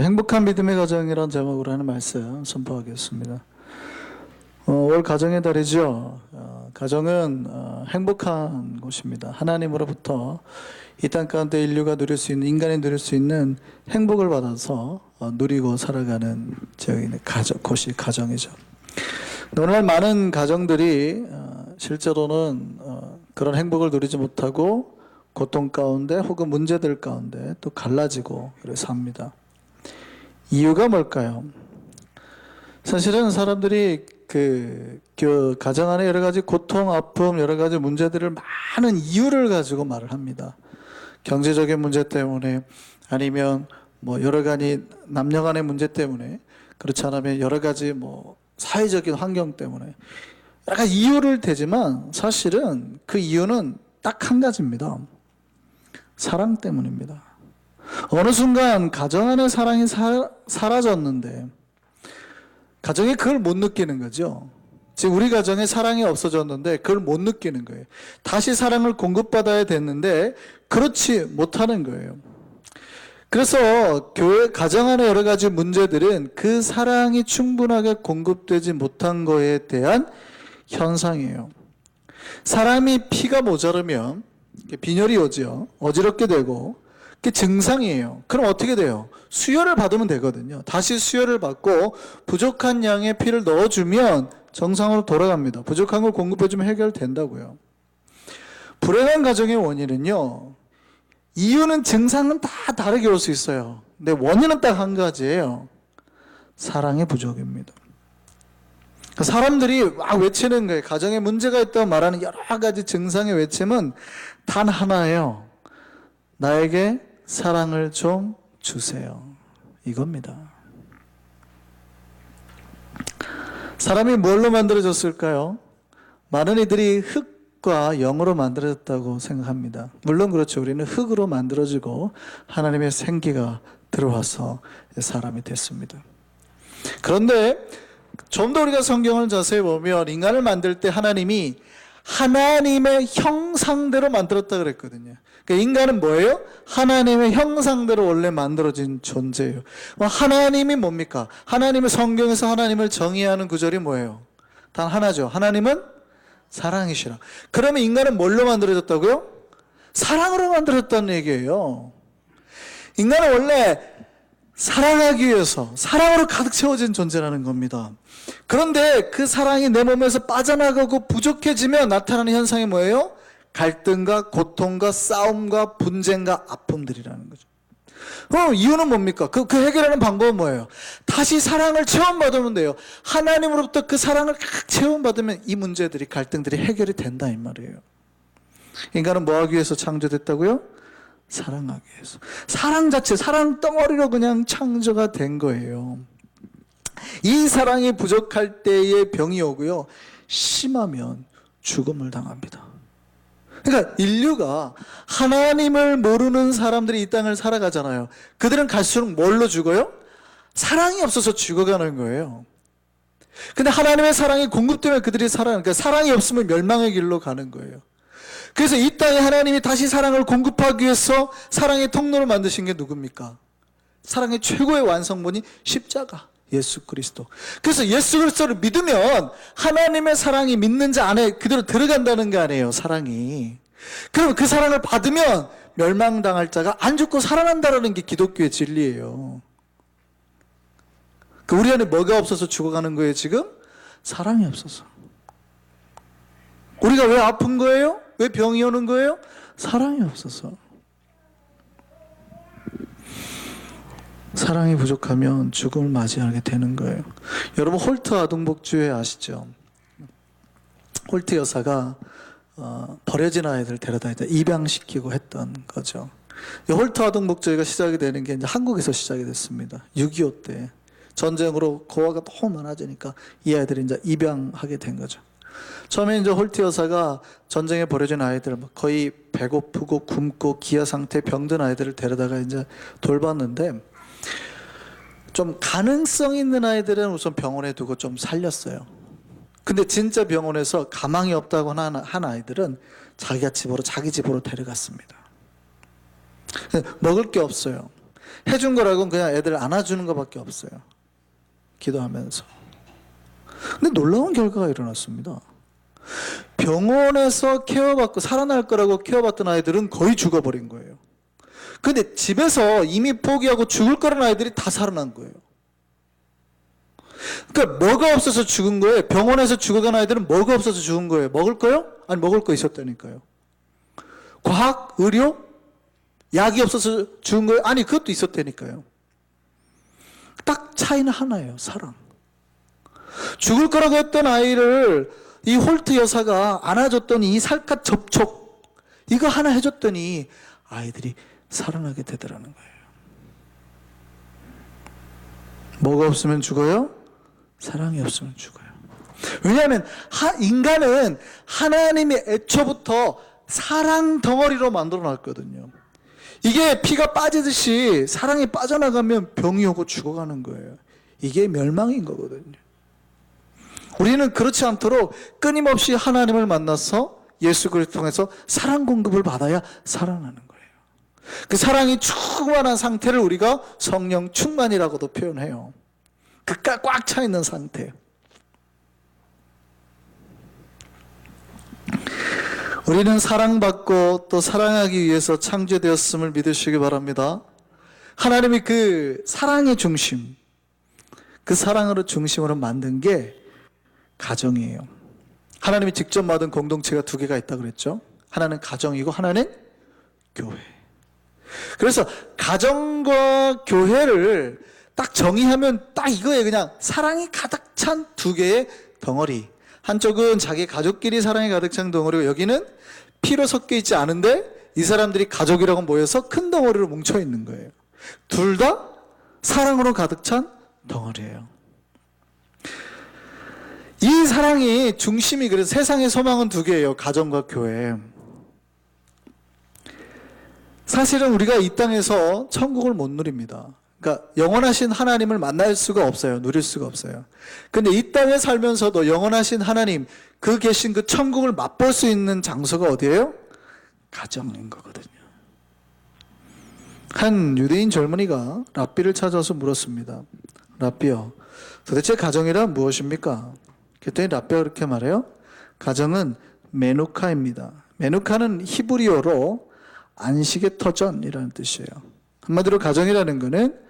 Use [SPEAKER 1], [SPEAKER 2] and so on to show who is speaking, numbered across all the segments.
[SPEAKER 1] 행복한 믿음의 가정이라는 제목으로 하는 말씀 선포하겠습니다. 올 가정의 달이죠. 가정은 행복한 곳입니다. 하나님으로부터 이 땅 가운데 인류가 누릴 수 있는, 인간이 누릴 수 있는 행복을 받아서 누리고 살아가는 곳이 가정이죠. 오늘날 많은 가정들이 실제로는 그런 행복을 누리지 못하고 고통 가운데 혹은 문제들 가운데 또 갈라지고 삽니다. 이유가 뭘까요? 사실은 사람들이 그 가정 안에 여러 가지 고통, 아픔, 여러 가지 문제들을 많은 이유를 가지고 말을 합니다. 경제적인 문제 때문에, 아니면 여러 가지 남녀 간의 문제 때문에, 그렇지 않으면 여러 가지 사회적인 환경 때문에 여러 가지 이유를 대지만 사실은 그 이유는 딱 한 가지입니다. 사랑 때문입니다. 어느 순간 가정 안에 사랑이 사라졌는데 가정이 그걸 못 느끼는 거죠. 지금 우리 가정에 사랑이 없어졌는데 그걸 못 느끼는 거예요. 다시 사랑을 공급받아야 됐는데 그렇지 못하는 거예요. 그래서 교회 가정 안에 여러 가지 문제들은 그 사랑이 충분하게 공급되지 못한 거에 대한 현상이에요. 사람이 피가 모자르면 빈혈이 오죠. 어지럽게 되고 그게 증상이에요. 그럼 어떻게 돼요? 수혈을 받으면 되거든요. 다시 수혈을 받고 부족한 양의 피를 넣어주면 정상으로 돌아갑니다. 부족한 걸 공급해주면 해결된다고요. 불행한 가정의 원인은요, 이유는, 증상은 다 다르게 올 수 있어요. 근데 원인은 딱 한 가지예요. 사랑의 부족입니다. 사람들이 막 외치는 거예요. 가정에 문제가 있다고 말하는 여러 가지 증상의 외침은 단 하나예요. 나에게 사랑을 좀 주세요. 이겁니다. 사람이 뭘로 만들어졌을까요? 많은 이들이 흙과 영으로 만들어졌다고 생각합니다. 물론 그렇죠. 우리는 흙으로 만들어지고 하나님의 생기가 들어와서 사람이 됐습니다. 그런데 좀 더 우리가 성경을 자세히 보면 인간을 만들 때 하나님이 하나님의 형상대로 만들었다 그랬거든요. 그러니까 인간은 뭐예요? 하나님의 형상대로 원래 만들어진 존재예요. 하나님이 뭡니까? 하나님의 성경에서 하나님을 정의하는 구절이 뭐예요? 단 하나죠. 하나님은 사랑이시라. 그러면 인간은 뭘로 만들어졌다고요? 사랑으로 만들어졌다는 얘기예요. 인간은 원래 사랑하기 위해서 사랑으로 가득 채워진 존재라는 겁니다. 그런데 그 사랑이 내 몸에서 빠져나가고 부족해지면 나타나는 현상이 뭐예요? 갈등과 고통과 싸움과 분쟁과 아픔들이라는 거죠. 이유는 뭡니까? 그 해결하는 방법은 뭐예요? 다시 사랑을 체험받으면 돼요. 하나님으로부터 그 사랑을 각 체험받으면 이 문제들이, 갈등들이 해결이 된다 이 말이에요. 인간은 뭐 하기 위해서 창조됐다고요? 사랑하기 위해서. 사랑 자체, 사랑 덩어리로 그냥 창조가 된 거예요. 이 사랑이 부족할 때에 병이 오고요, 심하면 죽음을 당합니다. 그러니까 인류가 하나님을 모르는 사람들이 이 땅을 살아가잖아요. 그들은 갈수록 뭘로 죽어요? 사랑이 없어서 죽어가는 거예요. 근데 하나님의 사랑이 공급되면 그들이 그러니까 사랑이 없으면 멸망의 길로 가는 거예요. 그래서 이 땅에 하나님이 다시 사랑을 공급하기 위해서 사랑의 통로를 만드신 게 누굽니까? 사랑의 최고의 완성본이 십자가, 예수 그리스도. 그래서 예수 그리스도를 믿으면 하나님의 사랑이 믿는 자 안에 그대로 들어간다는 게 아니에요, 사랑이. 그럼 그 사랑을 받으면 멸망당할 자가 안 죽고 살아난다는 게 기독교의 진리예요. 우리 안에 뭐가 없어서 죽어가는 거예요, 지금? 사랑이 없어서. 우리가 왜 아픈 거예요? 왜 병이 오는 거예요? 사랑이 없어서. 사랑이 부족하면 죽음을 맞이하게 되는 거예요. 여러분 홀트 아동복지회 아시죠? 홀트 여사가 버려진 아이들 데려다 입양시키고 했던 거죠. 이 홀트 아동복지회가 시작이 되는 게 이제 한국에서 시작이 됐습니다. 6.25 때 전쟁으로 고아가 너무 많아지니까 이 아이들이 이제 입양하게 된 거죠. 처음에 이제 홀트 여사가 전쟁에 버려진 아이들, 거의 배고프고 굶고 기아 상태 병든 아이들을 데려다가 이제 돌봤는데, 좀 가능성 있는 아이들은 우선 병원에 두고 좀 살렸어요. 근데 진짜 병원에서 가망이 없다고 한 아이들은 자기 집으로 데려갔습니다. 먹을 게 없어요. 해준 거라고는 그냥 애들 안아주는 것밖에 없어요. 기도하면서. 근데 놀라운 결과가 일어났습니다. 병원에서 케어받고 살아날 거라고 케어받던 아이들은 거의 죽어버린 거예요. 근데 집에서 이미 포기하고 죽을 거라는 아이들이 다 살아난 거예요. 그러니까 뭐가 없어서 죽은 거예요? 병원에서 죽어간 아이들은 뭐가 없어서 죽은 거예요? 먹을 거요? 아니 먹을 거 있었다니까요. 과학, 의료, 약이 없어서 죽은 거예요? 아니 그것도 있었다니까요. 딱 차이는 하나예요. 사랑. 죽을 거라고 했던 아이를 이 홀트 여사가 안아줬더니 이 살갗 접촉 이거 하나 해줬더니 아이들이 살아나게 되더라는 거예요. 뭐가 없으면 죽어요? 사랑이 없으면 죽어요. 왜냐하면 인간은 하나님이 애초부터 사랑 덩어리로 만들어 놨거든요. 이게 피가 빠지듯이 사랑이 빠져나가면 병이 오고 죽어가는 거예요. 이게 멸망인 거거든요. 우리는 그렇지 않도록 끊임없이 하나님을 만나서 예수 그리스도를 통해서 사랑 공급을 받아야 살아나는 거예요. 그 사랑이 충만한 상태를 우리가 성령 충만이라고도 표현해요. 그 꽉 차 있는 상태. 우리는 사랑받고 또 사랑하기 위해서 창조되었음을 믿으시기 바랍니다. 하나님이 그 사랑의 중심, 그 사랑으로 중심으로 만든 게 가정이에요. 하나님이 직접 만든 공동체가 두 개가 있다고 그랬죠. 하나는 가정이고 하나는 교회. 그래서 가정과 교회를 딱 정의하면 딱 이거예요. 그냥 사랑이 가득 찬 두 개의 덩어리. 한쪽은 자기 가족끼리 사랑이 가득 찬 덩어리고 여기는 피로 섞여 있지 않은데 이 사람들이 가족이라고 모여서 큰 덩어리로 뭉쳐 있는 거예요. 둘 다 사랑으로 가득 찬 덩어리예요. 이 사랑이 중심이 그래서 세상의 소망은 두 개예요. 가정과 교회. 사실은 우리가 이 땅에서 천국을 못 누립니다. 그러니까 영원하신 하나님을 만날 수가 없어요. 누릴 수가 없어요. 근데 이 땅에 살면서도 영원하신 하나님 그 계신 그 천국을 맛볼 수 있는 장소가 어디예요? 가정인 거거든요. 한 유대인 젊은이가 랍비를 찾아서 물었습니다. 랍비요, 도대체 가정이란 무엇입니까? 그랬더니 랍비가 그렇게 말해요. 가정은 메누카입니다. 메누카는 히브리어로 안식의 터전이라는 뜻이에요. 한마디로 가정이라는 것은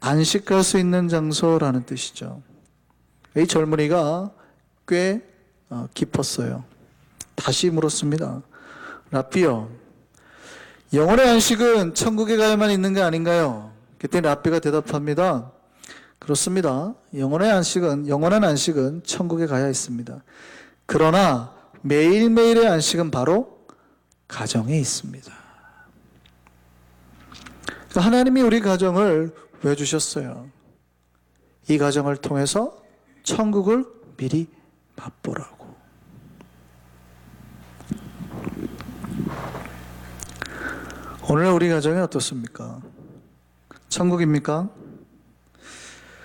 [SPEAKER 1] 안식할 수 있는 장소라는 뜻이죠. 이 젊은이가 꽤 깊었어요. 다시 물었습니다. 랍비요, 영혼의 안식은 천국에 가야만 있는 게 아닌가요? 그때 랍비가 대답합니다. 그렇습니다. 영원한 안식은 천국에 가야 있습니다. 그러나 매일매일의 안식은 바로 가정에 있습니다. 하나님이 우리 가정을 왜 주셨어요? 이 가정을 통해서 천국을 미리 맛보라고. 오늘 우리 가정이 어떻습니까? 천국입니까?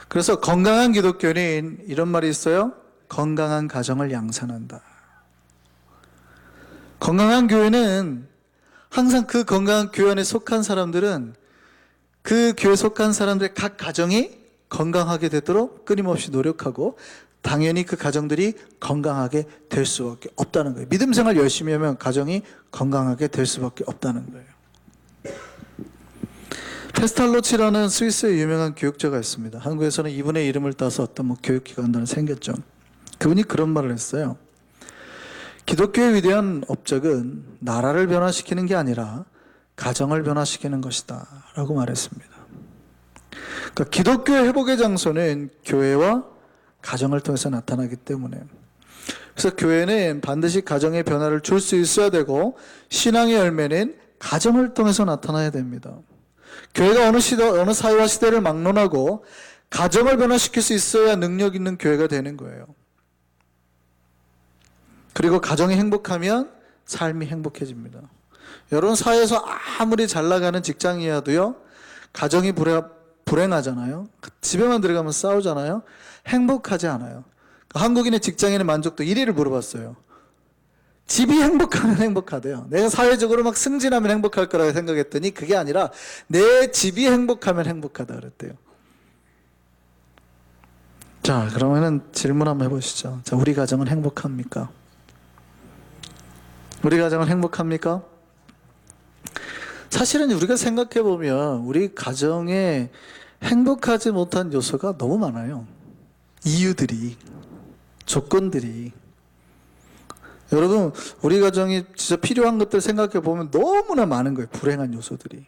[SPEAKER 1] 그래서 건강한 기독교는 이런 말이 있어요. 건강한 가정을 양산한다. 건강한 교회는 항상 그 건강한 교회 안에 속한 사람들은 그 교회에 속한 사람들의 각 가정이 건강하게 되도록 끊임없이 노력하고 당연히 그 가정들이 건강하게 될 수밖에 없다는 거예요. 믿음 생활 열심히 하면 가정이 건강하게 될 수밖에 없다는 거예요. 페스탈로치라는 스위스의 유명한 교육자가 있습니다. 한국에서는 이분의 이름을 따서 어떤 교육기관들이 생겼죠. 그분이 그런 말을 했어요. 기독교의 위대한 업적은 나라를 변화시키는 게 아니라 가정을 변화시키는 것이다 라고 말했습니다. 그러니까 기독교의 회복의 장소는 교회와 가정을 통해서 나타나기 때문에, 그래서 교회는 반드시 가정의 변화를 줄 수 있어야 되고 신앙의 열매는 가정을 통해서 나타나야 됩니다. 교회가 어느 사회와 시대를 막론하고 가정을 변화시킬 수 있어야 능력 있는 교회가 되는 거예요. 그리고 가정이 행복하면 삶이 행복해집니다. 여러분, 사회에서 아무리 잘 나가는 직장이어도요, 가정이 불행하잖아요. 집에만 들어가면 싸우잖아요. 행복하지 않아요. 한국인의 직장인의 만족도 1위를 물어봤어요. 집이 행복하면 행복하대요. 내가 사회적으로 막 승진하면 행복할 거라고 생각했더니 그게 아니라 내 집이 행복하면 행복하다 그랬대요. 자, 그러면은 질문 한번 해보시죠. 자, 우리 가정은 행복합니까? 우리 가정은 행복합니까? 사실은 우리가 생각해보면 우리 가정에 행복하지 못한 요소가 너무 많아요. 이유들이, 조건들이. 여러분, 우리 가정이 진짜 필요한 것들 생각해보면 너무나 많은 거예요. 불행한 요소들이.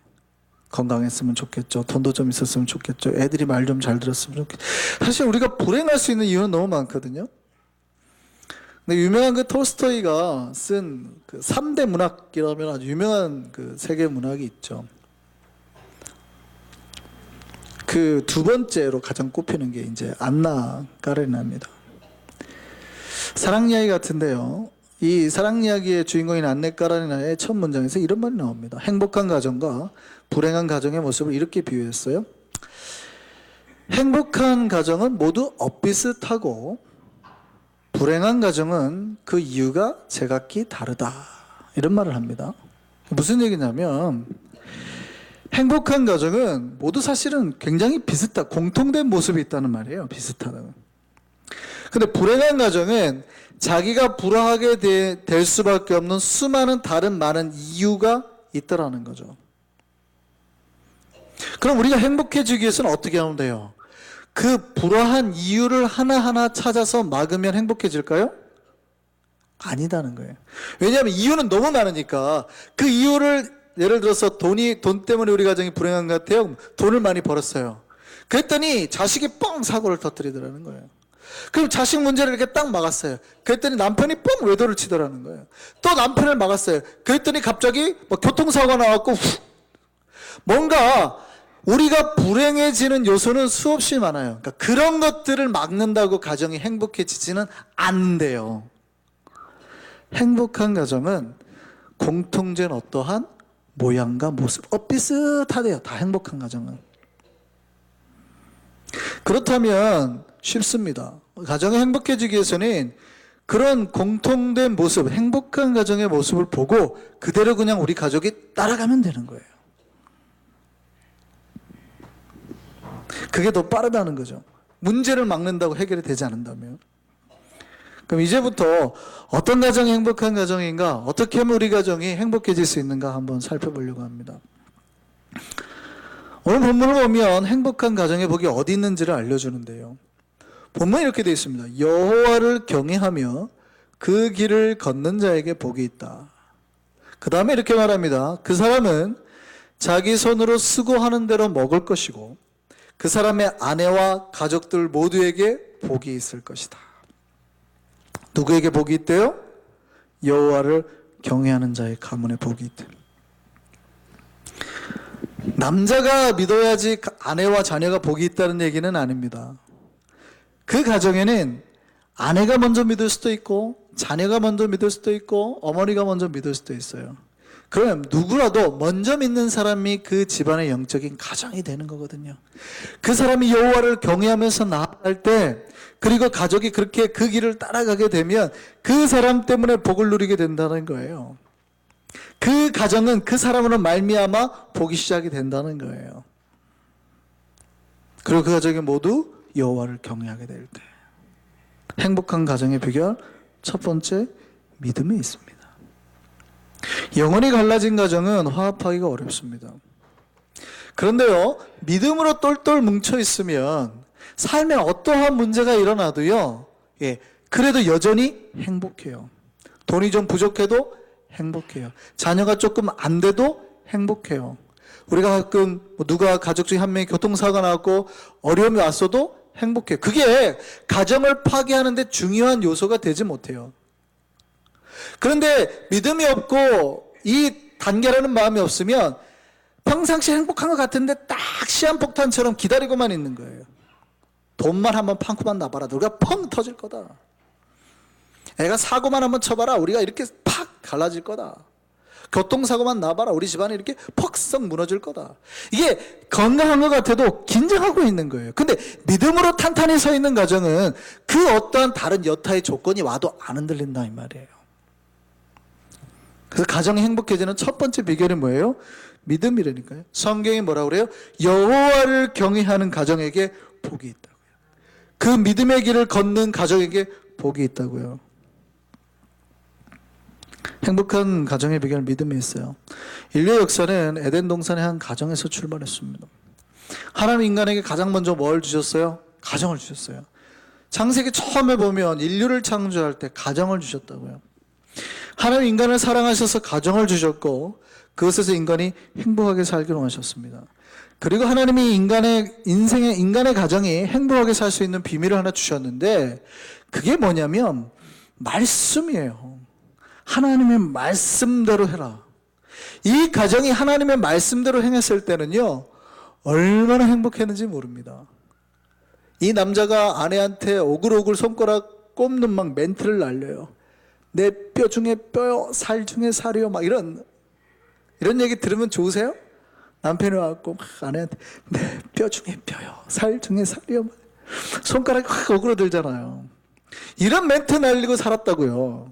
[SPEAKER 1] 건강했으면 좋겠죠. 돈도 좀 있었으면 좋겠죠. 애들이 말 좀 잘 들었으면 좋겠죠. 사실 우리가 불행할 수 있는 이유는 너무 많거든요. 근데 유명한 그 톨스토이가 쓴 그 3대 문학이라면 아주 유명한 그 세계 문학이 있죠. 그 두 번째로 가장 꼽히는 게 이제 안나 까레나입니다. 사랑 이야기 같은데요. 이 사랑 이야기의 주인공인 안나 까레나의 첫 문장에서 이런 말이 나옵니다. 행복한 가정과 불행한 가정의 모습을 이렇게 비유했어요. 행복한 가정은 모두 엇비슷하고 불행한 가정은 그 이유가 제각기 다르다. 이런 말을 합니다. 무슨 얘기냐면 행복한 가정은 모두 사실은 굉장히 비슷하다. 공통된 모습이 있다는 말이에요. 비슷하다고. 근데 불행한 가정은 자기가 불화하게 될 수밖에 없는 수많은 다른 많은 이유가 있더라는 거죠. 그럼 우리가 행복해지기 위해서는 어떻게 하면 돼요? 그 불화한 이유를 하나하나 찾아서 막으면 행복해질까요? 아니다는 거예요. 왜냐하면 이유는 너무 많으니까 그 이유를 예를 들어서 돈 때문에 우리 가정이 불행한 것 같아요. 돈을 많이 벌었어요. 그랬더니 자식이 뻥 사고를 터뜨리더라는 거예요. 그럼 자식 문제를 이렇게 딱 막았어요. 그랬더니 남편이 뻥 외도를 치더라는 거예요. 또 남편을 막았어요. 그랬더니 갑자기 뭐 교통사고가 나왔고 뭔가 우리가 불행해지는 요소는 수없이 많아요. 그러니까 그런 것들을 막는다고 가정이 행복해지지는 않는데요. 행복한 가정은 공통된 어떠한 모양과 모습, 비슷하대요. 다 행복한 가정은. 그렇다면 쉽습니다. 가정이 행복해지기 위해서는 그런 공통된 모습, 행복한 가정의 모습을 보고 그대로 그냥 우리 가족이 따라가면 되는 거예요. 그게 더 빠르다는 거죠. 문제를 막는다고 해결이 되지 않는다면. 그럼 이제부터 어떤 가정이 행복한 가정인가, 어떻게 하면 우리 가정이 행복해질 수 있는가 한번 살펴보려고 합니다. 오늘 본문을 보면 행복한 가정의 복이 어디 있는지를 알려주는데요. 본문에 이렇게 되어 있습니다. 여호와를 경외하며 그 길을 걷는 자에게 복이 있다. 그 다음에 이렇게 말합니다. 그 사람은 자기 손으로 수고하는 대로 먹을 것이고 그 사람의 아내와 가족들 모두에게 복이 있을 것이다. 누구에게 복이 있대요? 여호와를 경외하는 자의 가문에 복이 있대. 남자가 믿어야지 아내와 자녀가 복이 있다는 얘기는 아닙니다. 그 가정에는 아내가 먼저 믿을 수도 있고 자녀가 먼저 믿을 수도 있고 어머니가 먼저 믿을 수도 있어요. 그럼 누구라도 먼저 믿는 사람이 그 집안의 영적인 가정이 되는 거거든요. 그 사람이 여호와를 경외하면서 나아갈 때, 그리고 가족이 그렇게 그 길을 따라가게 되면 그 사람 때문에 복을 누리게 된다는 거예요. 그 가정은 그 사람으로 말미암아 복이 시작이 된다는 거예요. 그리고 그 가족이 모두 여호와를 경외하게 될 때, 행복한 가정의 비결 첫 번째, 믿음에 있습니다. 영혼이 갈라진 가정은 화합하기가 어렵습니다. 그런데요, 믿음으로 똘똘 뭉쳐 있으면 삶에 어떠한 문제가 일어나도요, 그래도 여전히 행복해요. 돈이 좀 부족해도 행복해요. 자녀가 조금 안 돼도 행복해요. 우리가 가끔 누가 가족 중에 한 명이 교통사고가 나왔고 어려움이 왔어도 행복해요. 그게 가정을 파괴하는데 중요한 요소가 되지 못해요. 그런데 믿음이 없고 이 단계라는 마음이 없으면 평상시 행복한 것 같은데 딱 시한폭탄처럼 기다리고만 있는 거예요. 돈만 한번 팡쿠만 나봐라. 우리가 펑 터질 거다. 애가 사고만 한번 쳐봐라. 우리가 이렇게 팍 갈라질 거다. 교통사고만 나봐라. 우리 집안이 이렇게 퍽썩 무너질 거다. 이게 건강한 것 같아도 긴장하고 있는 거예요. 근데 믿음으로 탄탄히 서 있는 가정은 그 어떠한 다른 여타의 조건이 와도 안 흔들린다 이 말이에요. 그래서 가정이 행복해지는 첫 번째 비결이 뭐예요? 믿음이라니까요. 성경이 뭐라고 그래요? 여호와를 경외하는 가정에게 복이 있다고요. 그 믿음의 길을 걷는 가정에게 복이 있다고요. 행복한 가정의 비결은 믿음에 있어요. 인류의 역사는 에덴 동산의 한 가정에서 출발했습니다. 하나님 인간에게 가장 먼저 뭘 주셨어요? 가정을 주셨어요. 창세기 처음에 보면 인류를 창조할 때 가정을 주셨다고요. 하나님 인간을 사랑하셔서 가정을 주셨고 그것에서 인간이 행복하게 살기로 하셨습니다. 그리고 하나님이 인간의 가정이 행복하게 살 수 있는 비밀을 하나 주셨는데 그게 뭐냐면 말씀이에요. 하나님의 말씀대로 해라. 이 가정이 하나님의 말씀대로 행했을 때는요 얼마나 행복했는지 모릅니다. 이 남자가 아내한테 오글오글 손가락 꼽는 막 멘트를 날려요. 내 뼈 중에 뼈요, 살 중에 살이요, 막 이런 얘기 들으면 좋으세요? 남편이 와갖고 막 아내한테 내 뼈 중에 뼈요, 살 중에 살이요, 막 손가락이 확 오그러들잖아요. 이런 멘트 날리고 살았다고요.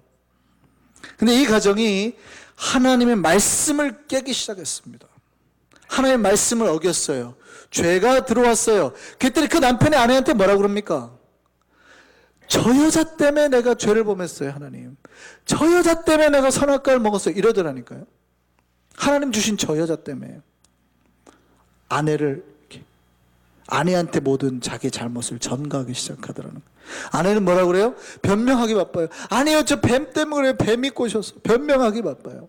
[SPEAKER 1] 근데 이 가정이 하나님의 말씀을 깨기 시작했습니다. 하나님의 말씀을 어겼어요. 죄가 들어왔어요. 그랬더니 그 남편이 아내한테 뭐라고 그럽니까? 저 여자 때문에 내가 죄를 범했어요, 하나님. 저 여자 때문에 내가 선악과를 먹었어요. 이러더라니까요. 하나님 주신 저 여자 때문에. 아내한테 모든 자기 잘못을 전가하기 시작하더라는 거예요. 아내는 뭐라고 그래요? 변명하기 바빠요. 아니요, 저 뱀 때문에 그래요. 뱀이 꼬셔서. 변명하기 바빠요.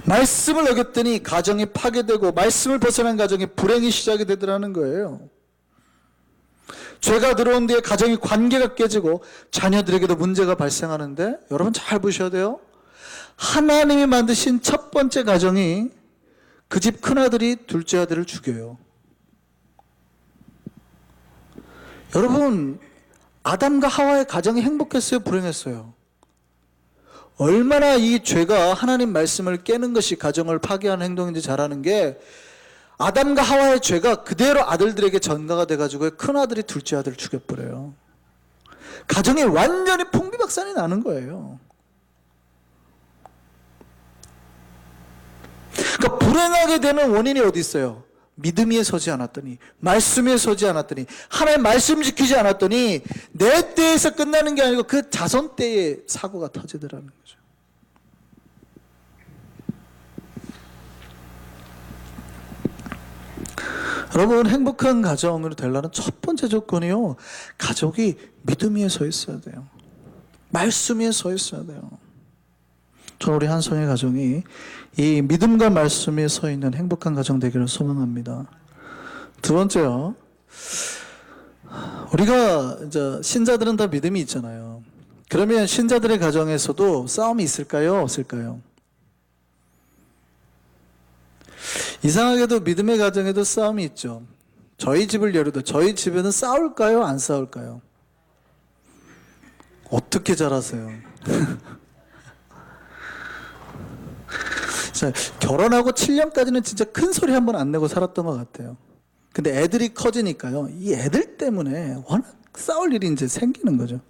[SPEAKER 1] 말씀을 어겼더니 가정이 파괴되고 말씀을 벗어난 가정이 불행이 시작이 되더라는 거예요. 죄가 들어온 뒤에 가정이 관계가 깨지고 자녀들에게도 문제가 발생하는데 여러분 잘 보셔야 돼요. 하나님이 만드신 첫 번째 가정이 그 집 큰아들이 둘째 아들을 죽여요. 여러분 아담과 하와의 가정이 행복했어요? 불행했어요? 얼마나 이 죄가 하나님 말씀을 깨는 것이 가정을 파괴하는 행동인지 잘 아는 게 아담과 하와의 죄가 그대로 아들들에게 전가가 돼가지고 큰아들이 둘째 아들을 죽여버려요. 가정이 완전히 풍비박산이 나는 거예요. 그러니까 불행하게 되는 원인이 어디 있어요? 믿음 위에 서지 않았더니, 말씀 위에 서지 않았더니, 하나님 말씀 지키지 않았더니 내 때에서 끝나는 게 아니고 그 자손 때에 사고가 터지더라는 거죠. 여러분 행복한 가정으로 되려는 첫 번째 조건이요, 가족이 믿음 위에 서 있어야 돼요. 말씀 위에 서 있어야 돼요. 저는 우리 한성의 가정이 이 믿음과 말씀 위에 서 있는 행복한 가정 되기를 소망합니다. 두 번째요, 우리가 이제 신자들은 다 믿음이 있잖아요. 그러면 신자들의 가정에서도 싸움이 있을까요? 없을까요? 이상하게도 믿음의 가정에도 싸움이 있죠. 저희 집을 예로 들어 저희 집에는 싸울까요? 안 싸울까요? 어떻게 잘 아세요? 자, 결혼하고 7년까지는 진짜 큰 소리 한 번 안 내고 살았던 것 같아요. 근데 애들이 커지니까요, 이 애들 때문에 워낙 싸울 일이 이제 생기는 거죠.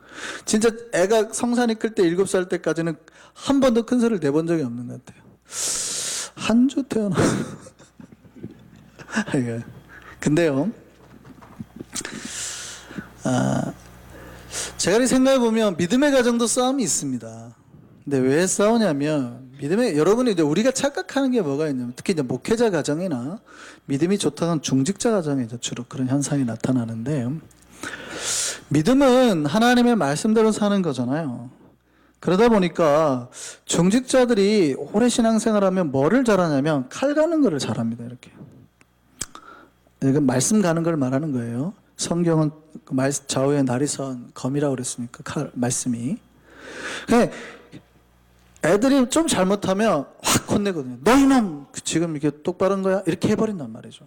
[SPEAKER 1] 진짜 애가 성산이 클 때 7살 때까지는 한 번도 큰 소리를 내본 적이 없는 것 같아요. 한 주 태어나. 근데요, 제가 이렇게 생각해보면 믿음의 가정도 싸움이 있습니다. 근데 왜 싸우냐면, 여러분이 이제 우리가 착각하는 게 뭐가 있냐면, 특히 이제 목회자 가정이나 믿음이 좋다는 중직자 가정에서 주로 그런 현상이 나타나는데, 믿음은 하나님의 말씀대로 사는 거잖아요. 그러다 보니까 중직자들이 오래 신앙생활하면 뭐를 잘하냐면 칼 가는 거를 잘합니다. 이렇게. 이건 말씀 가는 걸 말하는 거예요. 성경은 좌우에 날이 선 검이라고 그랬으니까 말씀이. 애들이 좀 잘못하면 확 혼내거든요. 너 이놈 지금 이게 똑바른 거야? 이렇게 해버린단 말이죠.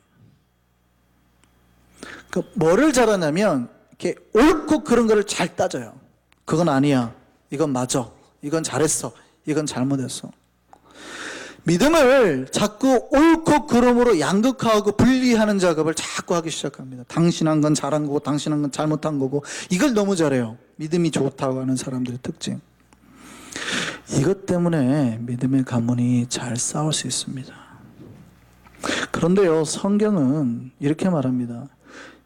[SPEAKER 1] 뭐를 잘하냐면 이렇게 옳고 그런 거를 잘 따져요. 그건 아니야, 이건 맞아, 이건 잘했어, 이건 잘못했어. 믿음을 자꾸 옳고 그름으로 양극화하고 분리하는 작업을 자꾸 하기 시작합니다. 당신 한 건 잘한 거고 당신 한 건 잘못한 거고, 이걸 너무 잘해요. 믿음이 좋다고 하는 사람들의 특징. 이것 때문에 믿음의 가문이 잘 싸울 수 있습니다. 그런데요, 성경은 이렇게 말합니다.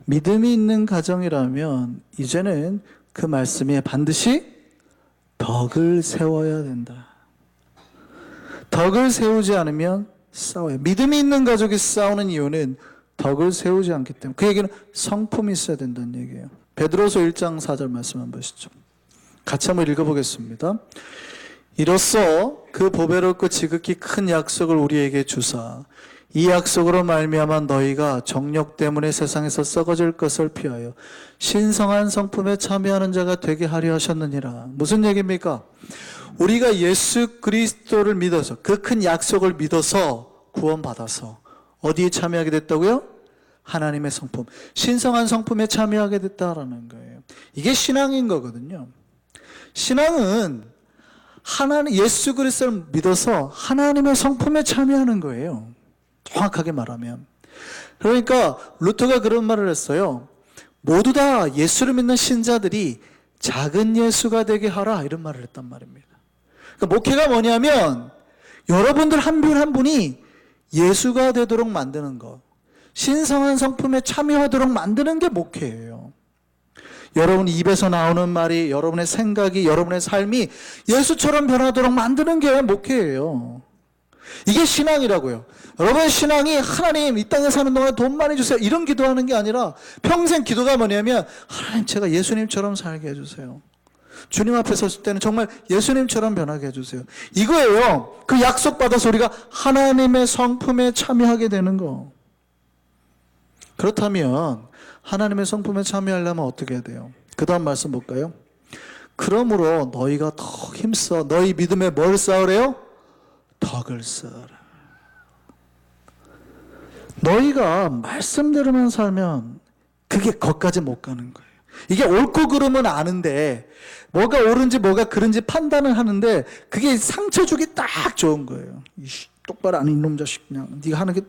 [SPEAKER 1] 믿음이 있는 가정이라면 이제는 그 말씀에 반드시 덕을 세워야 된다. 덕을 세우지 않으면 싸워요. 믿음이 있는 가족이 싸우는 이유는 덕을 세우지 않기 때문에. 그 얘기는 성품이 있어야 된다는 얘기예요. 베드로서 1장 4절 말씀 한번 보시죠. 같이 한번 읽어보겠습니다. 이로써 그 보배롭고 지극히 큰 약속을 우리에게 주사 이 약속으로 말미암아 너희가 정욕 때문에 세상에서 썩어질 것을 피하여 신성한 성품에 참여하는 자가 되게 하려 하셨느니라. 무슨 얘기입니까? 우리가 예수 그리스도를 믿어서, 그 큰 약속을 믿어서 구원받아서 어디에 참여하게 됐다고요? 하나님의 성품, 신성한 성품에 참여하게 됐다라는 거예요. 이게 신앙인 거거든요. 신앙은 하나님, 예수 그리스도를 믿어서 하나님의 성품에 참여하는 거예요. 정확하게 말하면. 그러니까 루터가 그런 말을 했어요. 모두 다 예수를 믿는 신자들이 작은 예수가 되게 하라, 이런 말을 했단 말입니다. 그러니까 목회가 뭐냐면 여러분들 한 분 한 분이 예수가 되도록 만드는 것, 신성한 성품에 참여하도록 만드는 게 목회예요. 여러분 입에서 나오는 말이, 여러분의 생각이, 여러분의 삶이 예수처럼 변하도록 만드는 게 목회예요. 이게 신앙이라고요. 여러분의 신앙이 하나님 이 땅에 사는 동안 돈 많이 주세요, 이런 기도하는 게 아니라 평생 기도가 뭐냐면 하나님 제가 예수님처럼 살게 해주세요. 주님 앞에 섰을 때는 정말 예수님처럼 변하게 해주세요. 이거예요. 그 약속 받아서 우리가 하나님의 성품에 참여하게 되는 거. 그렇다면 하나님의 성품에 참여하려면 어떻게 해야 돼요? 그 다음 말씀 볼까요? 그러므로 너희가 더 힘써 너희 믿음에 뭘 쌓으래요? 덕을 쌓으라. 너희가 말씀대로만 살면 그게 거기까지 못 가는 거예요. 이게 옳고 그름은 아는데 뭐가 옳은지 뭐가 그른지 판단을 하는데 그게 상처 주기 딱 좋은 거예요. 똑바로 안 이놈 자식, 그냥 네가 하는 게,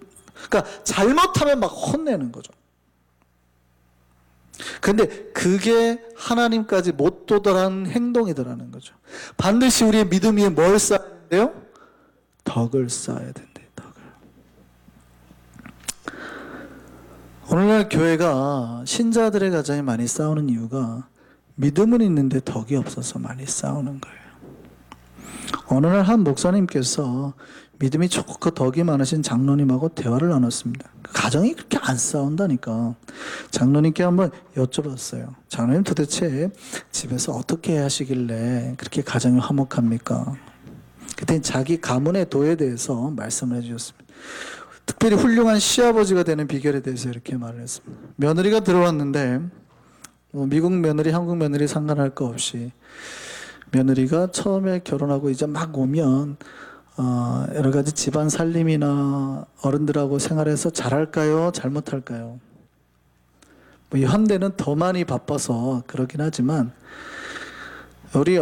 [SPEAKER 1] 그러니까 잘못하면 막 혼내는 거죠. 근데 그게 하나님까지 못 도달한 행동이더라는 거죠. 반드시 우리의 믿음 위에 뭘 쌓아야 돼요? 덕을 쌓아야 된대요. 덕을. 오늘날 교회가 신자들의 가정이 많이 싸우는 이유가 믿음은 있는데 덕이 없어서 많이 싸우는 거예요. 어느 날 한 목사님께서 믿음이 좋고 덕이 많으신 장로님하고 대화를 나눴습니다. 가정이 그렇게 안 싸운다니까. 장로님께 한번 여쭤봤어요. 장로님 도대체 집에서 어떻게 하시길래 그렇게 가정이 화목합니까? 그때 자기 가문의 도에 대해서 말씀을 해주셨습니다. 특별히 훌륭한 시아버지가 되는 비결에 대해서 이렇게 말을 했습니다. 며느리가 들어왔는데 미국 며느리, 한국 며느리 상관할 거 없이 며느리가 처음에 결혼하고 이제 막 오면 여러 가지 집안 살림이나 어른들하고 생활해서 잘할까요? 잘못할까요? 뭐 현대는 더 많이 바빠서 그러긴 하지만 우리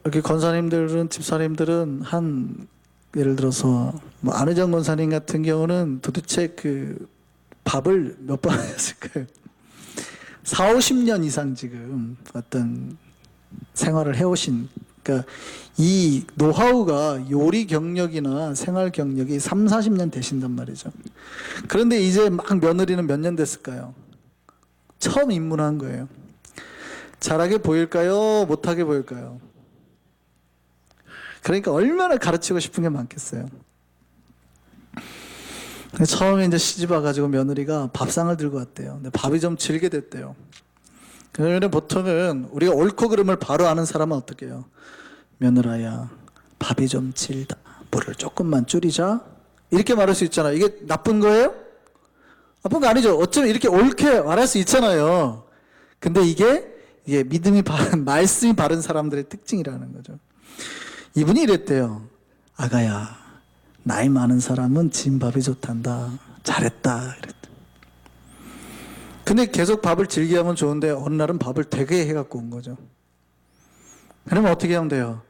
[SPEAKER 1] 이렇게 권사님들은, 집사님들은 예를 들어서 뭐 안의정 권사님 같은 경우는 도대체 그 밥을 몇 번 했을까요? 4, 50년 이상 지금 어떤 생활을 해오신, 그러니까 이 노하우가 요리 경력이나 생활 경력이 3, 40년 되신단 말이죠. 그런데 이제 막 며느리는 몇 년 됐을까요? 처음 입문한 거예요. 잘하게 보일까요? 못하게 보일까요? 그러니까 얼마나 가르치고 싶은 게 많겠어요. 처음에 이제 시집 와가지고 며느리가 밥상을 들고 왔대요. 근데 밥이 좀 질게 됐대요. 그러면 보통은 우리가 옳고 그름을 바로 아는 사람은 어떻게 해요? 며느라야, 밥이 좀 질다. 물을 조금만 줄이자. 이렇게 말할 수 있잖아요. 이게 나쁜 거예요? 나쁜 거 아니죠. 어쩌면 이렇게 옳게 말할 수 있잖아요. 근데 이게 믿음이 바른, 말씀이 바른 사람들의 특징이라는 거죠. 이분이 이랬대요. 아가야, 나이 많은 사람은 진밥이 좋단다. 잘했다. 이랬대. 근데 계속 밥을 질게 하면 좋은데 어느 날은 밥을 되게 해갖고 온 거죠. 그러면 어떻게 하면 돼요?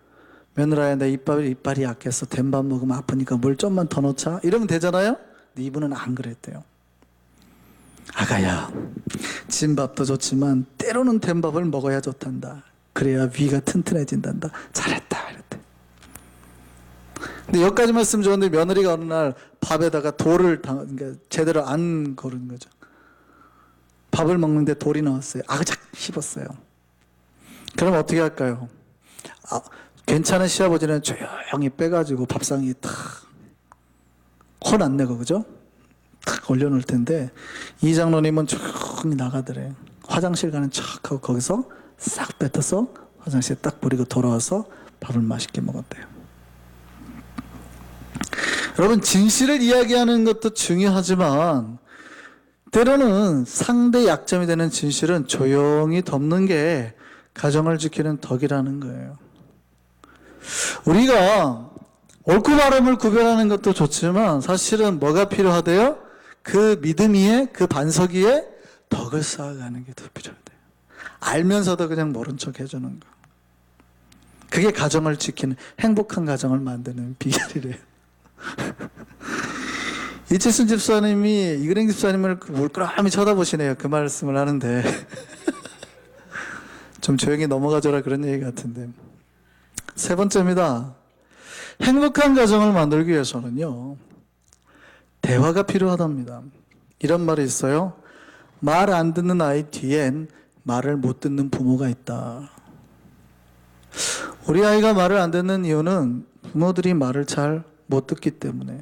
[SPEAKER 1] 며느라야 내 이빨이 약해서 된밥 먹으면 아프니까 물 좀만 더 넣자 이러면 되잖아요. 근데 이분은 안 그랬대요. 아가야, 진밥도 좋지만 때로는 된밥을 먹어야 좋단다. 그래야 위가 튼튼해진단다. 잘했다 이랬대. 근데 여기까지 말씀 좋은데 며느리가 어느 날 밥에다가 그러니까 제대로 안 고른 거죠. 밥을 먹는데 돌이 나왔어요. 아그작 씹었어요. 그럼 어떻게 할까요? 괜찮은 시아버지는 조용히 빼가지고 밥상에 탁 혼 안 내고 그죠? 탁 올려놓을 텐데 이 장로님은 조용히 나가더래. 화장실 가는 척하고 거기서 싹 뱉어서 화장실에 딱 버리고 돌아와서 밥을 맛있게 먹었대요. 여러분, 진실을 이야기하는 것도 중요하지만 때로는 상대 약점이 되는 진실은 조용히 덮는 게 가정을 지키는 덕이라는 거예요. 우리가 옳고 바름을 구별하는 것도 좋지만 사실은 뭐가 필요하대요? 그 믿음 위에, 그 반석 위에 덕을 쌓아가는 게 더 필요하대요. 알면서도 그냥 모른 척 해주는 거. 그게 가정을 지키는, 행복한 가정을 만드는 비결이래요. 이치순 집사님이 이그랭 집사님을 물끄러미 쳐다보시네요. 그 말씀을 하는데 좀 조용히 넘어가줘라 그런 얘기 같은데. 세 번째입니다. 행복한 가정을 만들기 위해서는요, 대화가 필요하답니다. 이런 말이 있어요. 말 안 듣는 아이 뒤엔 말을 못 듣는 부모가 있다. 우리 아이가 말을 안 듣는 이유는 부모들이 말을 잘 못 듣기 때문에.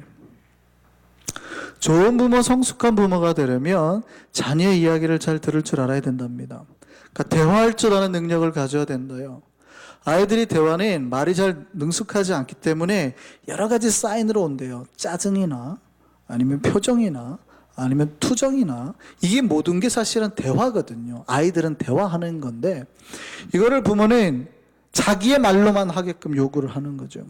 [SPEAKER 1] 좋은 부모, 성숙한 부모가 되려면 자녀의 이야기를 잘 들을 줄 알아야 된답니다. 그러니까 대화할 줄 아는 능력을 가져야 된다요. 아이들이 대화는 말이 잘 능숙하지 않기 때문에 여러 가지 사인으로 온대요. 짜증이나 아니면 표정이나 아니면 투정이나, 이게 모든 게 사실은 대화거든요. 아이들은 대화하는 건데 이거를 부모는 자기의 말로만 하게끔 요구를 하는 거죠.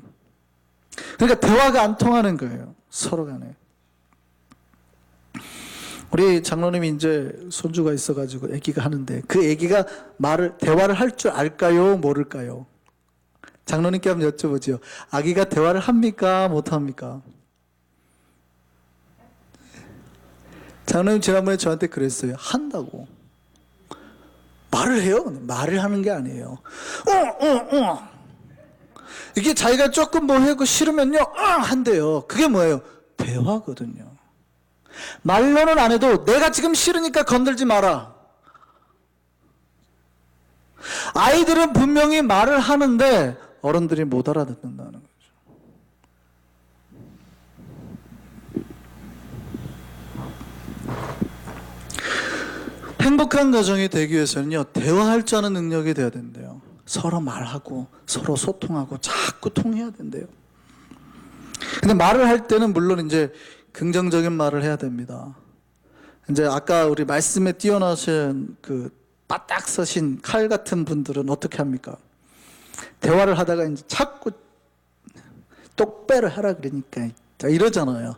[SPEAKER 1] 그러니까 대화가 안 통하는 거예요, 서로 간에. 우리 장로님이 이제 손주가 있어가지고 아기가 하는데 그 아기가 대화를 할 줄 알까요? 모를까요? 장로님께 한번 여쭤보죠. 아기가 대화를 합니까? 못합니까? 장로님 지난번에 저한테 그랬어요. 한다고. 말을 해요? 말을 하는 게 아니에요. 이게 자기가 조금 뭐 하고 싫으면요, 한대요. 그게 뭐예요? 대화거든요. 말로는 안 해도 내가 지금 싫으니까 건들지 마라. 아이들은 분명히 말을 하는데 어른들이 못 알아듣는다는 거죠. 행복한 가정이 되기 위해서는요, 대화할 줄 아는 능력이 돼야 된대요. 서로 말하고 서로 소통하고 자꾸 통해야 된대요. 근데 말을 할 때는 물론 이제 긍정적인 말을 해야 됩니다. 이제 아까 우리 말씀에 뛰어나신 그 바닥 서신 칼 같은 분들은 어떻게 합니까? 대화를 하다가 이제 자꾸 똑바로 하라 그러니까 이러잖아요.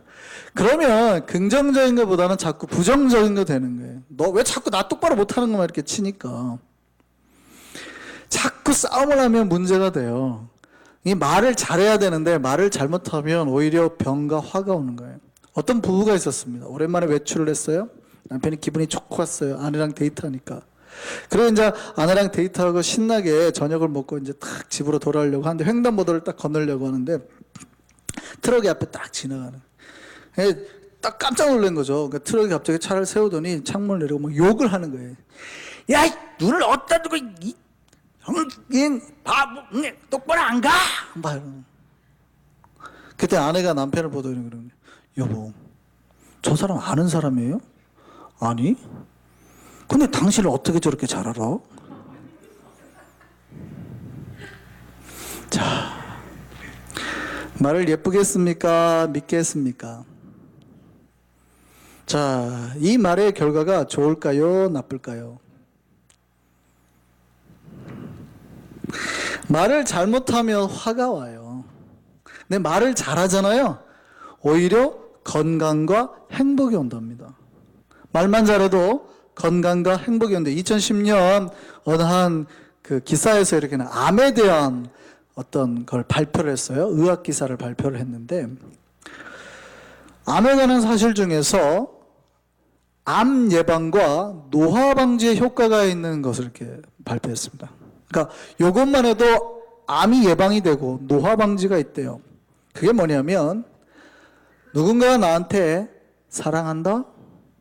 [SPEAKER 1] 그러면 긍정적인 것보다는 자꾸 부정적인 거 되는 거예요. 너 왜 자꾸 나 똑바로 못하는 것만 이렇게 치니까. 자꾸 싸움을 하면 문제가 돼요. 이 말을 잘해야 되는데 말을 잘못하면 오히려 병과 화가 오는 거예요. 어떤 부부가 있었습니다. 오랜만에 외출을 했어요. 남편이 기분이 좋고 왔어요. 아내랑 데이트하니까. 그래서 이제 아내랑 데이트하고 신나게 저녁을 먹고 이제 딱 집으로 돌아오려고 하는데 횡단보도를 딱 건너려고 하는데 트럭이 앞에 딱 지나가는. 딱 깜짝 놀란 거죠. 그러니까 트럭이 갑자기 차를 세우더니 창문을 내리고 막 욕을 하는 거예요. 야, 눈을 어디다 두고 바보, 똑바로 안 가? 막 이러는. 그때 아내가 남편을 보더니 그러는 거예요. 여보, 저 사람 아는 사람이에요? 아니? 근데 당신을 어떻게 저렇게 잘 알아? 자, 말을 예쁘게 했습니까? 믿게 했습니까? 자, 이 말의 결과가 좋을까요? 나쁠까요? 말을 잘못하면 화가 와요. 근데 말을 잘하잖아요. 오히려 건강과 행복이 온답니다. 말만 잘해도 건강과 행복이 온대. 2010년 어느 한 그 기사에서 이렇게 암에 대한 어떤 걸 발표를 했어요. 의학 기사를 발표를 했는데 암에 관한 사실 중에서 암 예방과 노화 방지에 효과가 있는 것을 이렇게 발표했습니다. 그러니까 이것만 해도 암이 예방이 되고 노화 방지가 있대요. 그게 뭐냐면 누군가가 나한테 사랑한다,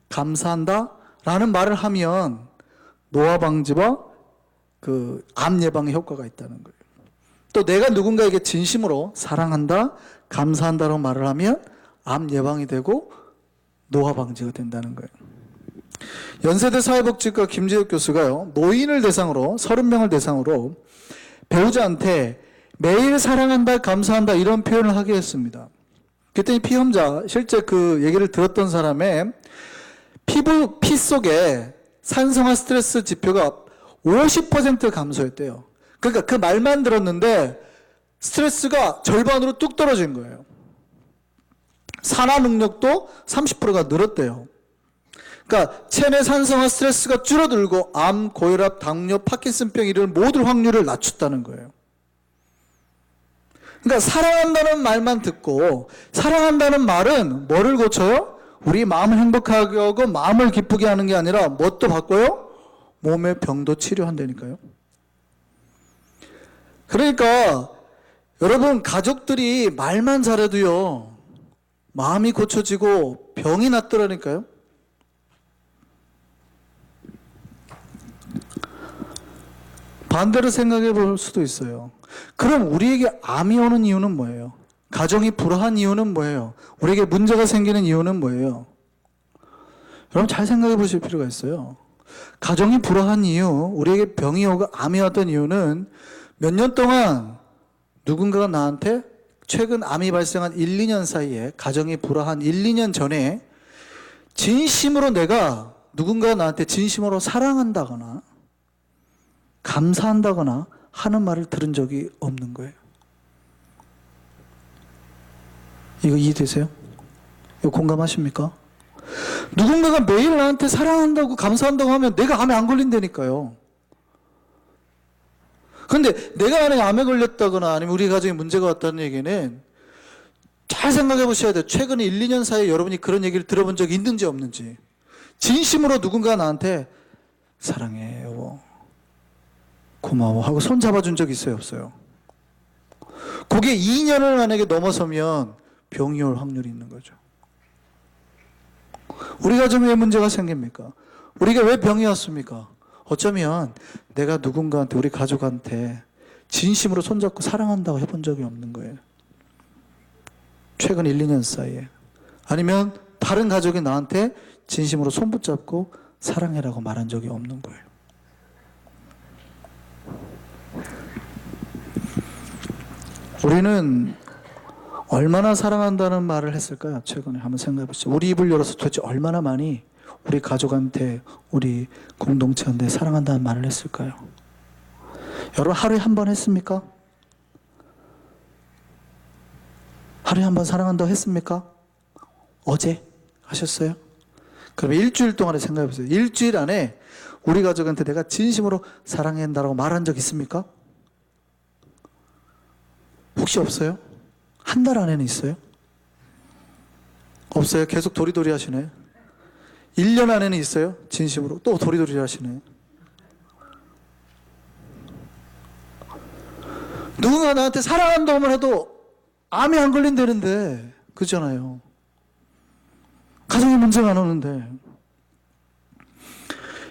[SPEAKER 1] 감사한다 라는 말을 하면 노화 방지와 그 암 예방에 효과가 있다는 거예요. 또 내가 누군가에게 진심으로 사랑한다, 감사한다라고 말을 하면 암 예방이 되고 노화 방지가 된다는 거예요. 연세대 사회복지과 김재욱 교수가요, 노인을 대상으로 30명을 대상으로 배우자한테 매일 사랑한다, 감사한다 이런 표현을 하게 했습니다. 그랬더니 피험자, 실제 그 얘기를 들었던 사람의 피 속에 산성화 스트레스 지표가 50% 감소했대요. 그러니까 그 말만 들었는데 스트레스가 절반으로 뚝 떨어진 거예요. 산화 능력도 30%가 늘었대요. 그러니까 체내 산성화 스트레스가 줄어들고 암, 고혈압, 당뇨, 파킨슨병 이런 모든 확률을 낮췄다는 거예요. 그러니까 사랑한다는 말만 듣고, 사랑한다는 말은 뭐를 고쳐요? 우리 마음을 행복하게 하고 마음을 기쁘게 하는 게 아니라 뭣도 바꿔요? 몸의 병도 치료한다니까요. 그러니까 여러분, 가족들이 말만 잘해도요 마음이 고쳐지고 병이 낫더라니까요. 반대로 생각해 볼 수도 있어요. 그럼 우리에게 암이 오는 이유는 뭐예요? 가정이 불화한 이유는 뭐예요? 우리에게 문제가 생기는 이유는 뭐예요? 여러분 잘 생각해 보실 필요가 있어요. 가정이 불화한 이유, 우리에게 병이 오고 암이 왔던 이유는 몇 년 동안 누군가가 나한테 최근 암이 발생한 1, 2년 사이에, 가정이 불화한 1, 2년 전에 진심으로 내가 누군가가 나한테 진심으로 사랑한다거나 감사한다거나 하는 말을 들은 적이 없는 거예요. 이거 이해되세요? 이거 공감하십니까? 누군가가 매일 나한테 사랑한다고 감사한다고 하면 내가 암에 안 걸린다니까요. 그런데 내가 만약에 암에 걸렸다거나 아니면 우리 가정에 문제가 왔다는 얘기는 잘 생각해 보셔야 돼요. 최근에 1, 2년 사이에 여러분이 그런 얘기를 들어본 적이 있는지 없는지. 진심으로 누군가 나한테 사랑해, 여보, 고마워 하고 손 잡아준 적 있어요, 없어요? 그게 2년을 만약에 넘어서면 병이 올 확률이 있는 거죠. 우리 가정에 왜 문제가 생깁니까? 우리가 왜 병이 왔습니까? 어쩌면 내가 누군가한테, 우리 가족한테 진심으로 손잡고 사랑한다고 해본 적이 없는 거예요. 최근 1, 2년 사이에. 아니면 다른 가족이 나한테 진심으로 손 붙잡고 사랑해라고 말한 적이 없는 거예요. 우리는 얼마나 사랑한다는 말을 했을까요? 최근에 한번 생각해 보시죠. 우리 입을 열어서 도대체 얼마나 많이 우리 가족한테, 우리 공동체한테 사랑한다는 말을 했을까요? 여러분 하루에 한 번 했습니까? 하루에 한 번 사랑한다고 했습니까? 어제 하셨어요? 그럼 일주일 동안에 생각해 보세요. 일주일 안에 우리 가족한테 내가 진심으로 사랑한다고 말한 적 있습니까? 혹시 없어요? 한 달 안에는 있어요? 없어요? 계속 도리도리 하시네. 1년 안에는 있어요? 진심으로 또 도리도리 하시네. 누군가 나한테 사랑한다고만 해도 암이 안 걸린다는데, 그렇잖아요. 가정에 문제가 안 오는데.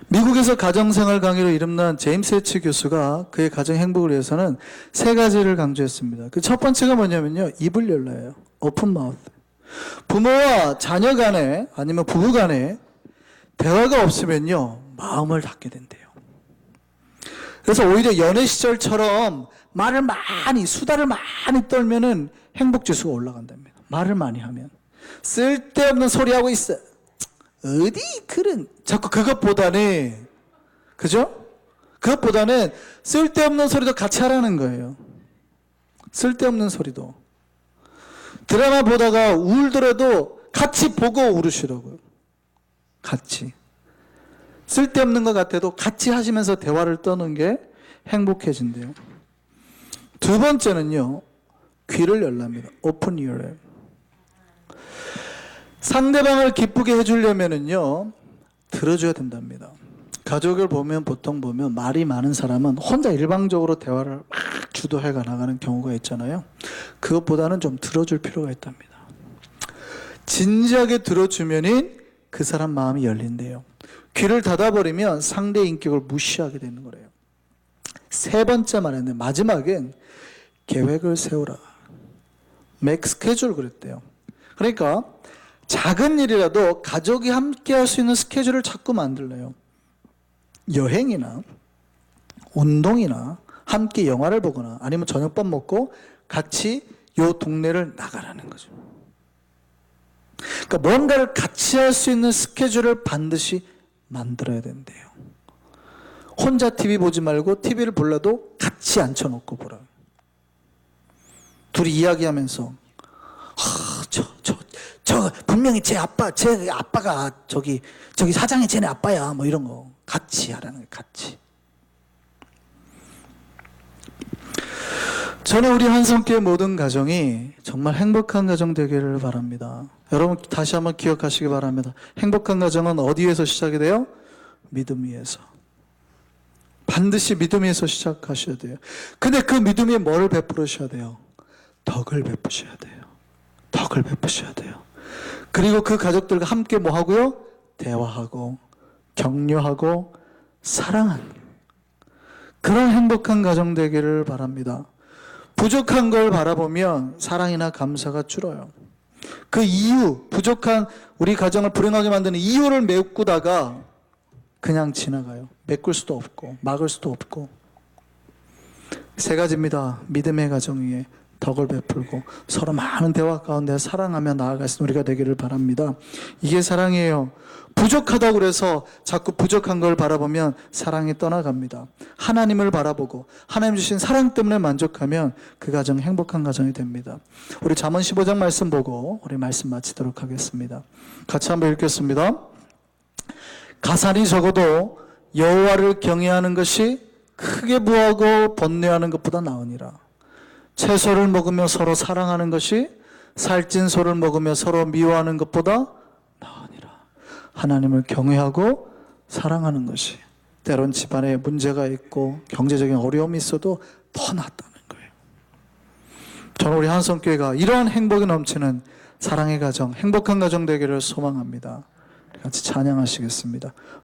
[SPEAKER 1] 미국에서 가정생활 강의로 이름난 제임스 해치 교수가 그의 가정 행복을 위해서는 3가지를 강조했습니다. 그 첫 번째가 뭐냐면요, 입을 열라예요. 오픈 마우스. 부모와 자녀 간에 아니면 부부 간에 대화가 없으면요 마음을 닫게 된대요. 그래서 오히려 연애 시절처럼 말을 많이, 수다를 많이 떨면은 행복 지수가 올라간답니다. 말을 많이 하면. 쓸데없는 소리 하고 있어, 어디 그런, 자꾸 그것보다는, 그죠? 그것보다는 쓸데없는 소리도 같이 하라는 거예요. 쓸데없는 소리도. 드라마 보다가 울더라도 같이 보고 울으시라고요. 같이. 쓸데없는 것 같아도 같이 하시면서 대화를 떠는 게 행복해진대요. 두 번째는요, 귀를 열랍니다. Open your ear. 상대방을 기쁘게 해주려면은요, 들어줘야 된답니다. 가족을 보면 보통 보면 말이 많은 사람은 혼자 일방적으로 대화를 막 주도해 나가는 경우가 있잖아요. 그것보다는 좀 들어줄 필요가 있답니다. 진지하게 들어주면은 그 사람 마음이 열린대요. 귀를 닫아버리면 상대의 인격을 무시하게 되는 거래요. 세 번째 말했는데 마지막엔 계획을 세우라. make schedule 그랬대요. 그러니까 작은 일이라도 가족이 함께 할 수 있는 스케줄을 자꾸 만들래요. 여행이나 운동이나 함께 영화를 보거나 아니면 저녁밥 먹고 같이 요 동네를 나가라는 거죠. 그러니까 뭔가를 같이 할 수 있는 스케줄을 반드시 만들어야 된대요. 혼자 TV 보지 말고 TV를 보려도 같이 앉혀놓고 보라. 둘이 이야기하면서 분명히 제 아빠가 저기 사장이 쟤네 아빠야 뭐 이런 거 같이 하라는 거예요. 같이. 저는 우리 한성교회 모든 가정이 정말 행복한 가정 되기를 바랍니다. 여러분 다시 한번 기억하시기 바랍니다. 행복한 가정은 어디에서 시작이 돼요? 믿음 위에서. 반드시 믿음 위에서 시작하셔야 돼요. 근데 그 믿음 위에 뭘 베풀으셔야 돼요? 덕을 베푸셔야 돼요. 덕을 베푸셔야 돼요. 그리고 그 가족들과 함께 뭐 하고요? 대화하고 격려하고 사랑하는 그런 행복한 가정 되기를 바랍니다. 부족한 걸 바라보면 사랑이나 감사가 줄어요. 그 이유, 부족한 우리 가정을 불행하게 만드는 이유를 메꾸다가 그냥 지나가요. 메꿀 수도 없고 막을 수도 없고. 세 가지입니다. 믿음의 가정 위에 덕을 베풀고 서로 많은 대화 가운데 사랑하며 나아갈 수 있는 우리가 되기를 바랍니다. 이게 사랑이에요. 부족하다고 그래서 자꾸 부족한 걸 바라보면 사랑이 떠나갑니다. 하나님을 바라보고 하나님 주신 사랑 때문에 만족하면 그 가정 행복한 가정이 됩니다. 우리 잠언 15장 말씀 보고 우리 말씀 마치도록 하겠습니다. 같이 한번 읽겠습니다. 가산이 적어도 여호와를 경외하는 것이 크게 부하고 번뇌하는 것보다 나으니라. 채소를 먹으며 서로 사랑하는 것이 살찐 소를 먹으며 서로 미워하는 것보다 나으니라. 하나님을 경외하고 사랑하는 것이 때론 집안에 문제가 있고 경제적인 어려움이 있어도 더 낫다는 거예요. 저는 우리 한성교회가 이러한 행복이 넘치는 사랑의 가정, 행복한 가정 되기를 소망합니다. 같이 찬양하시겠습니다.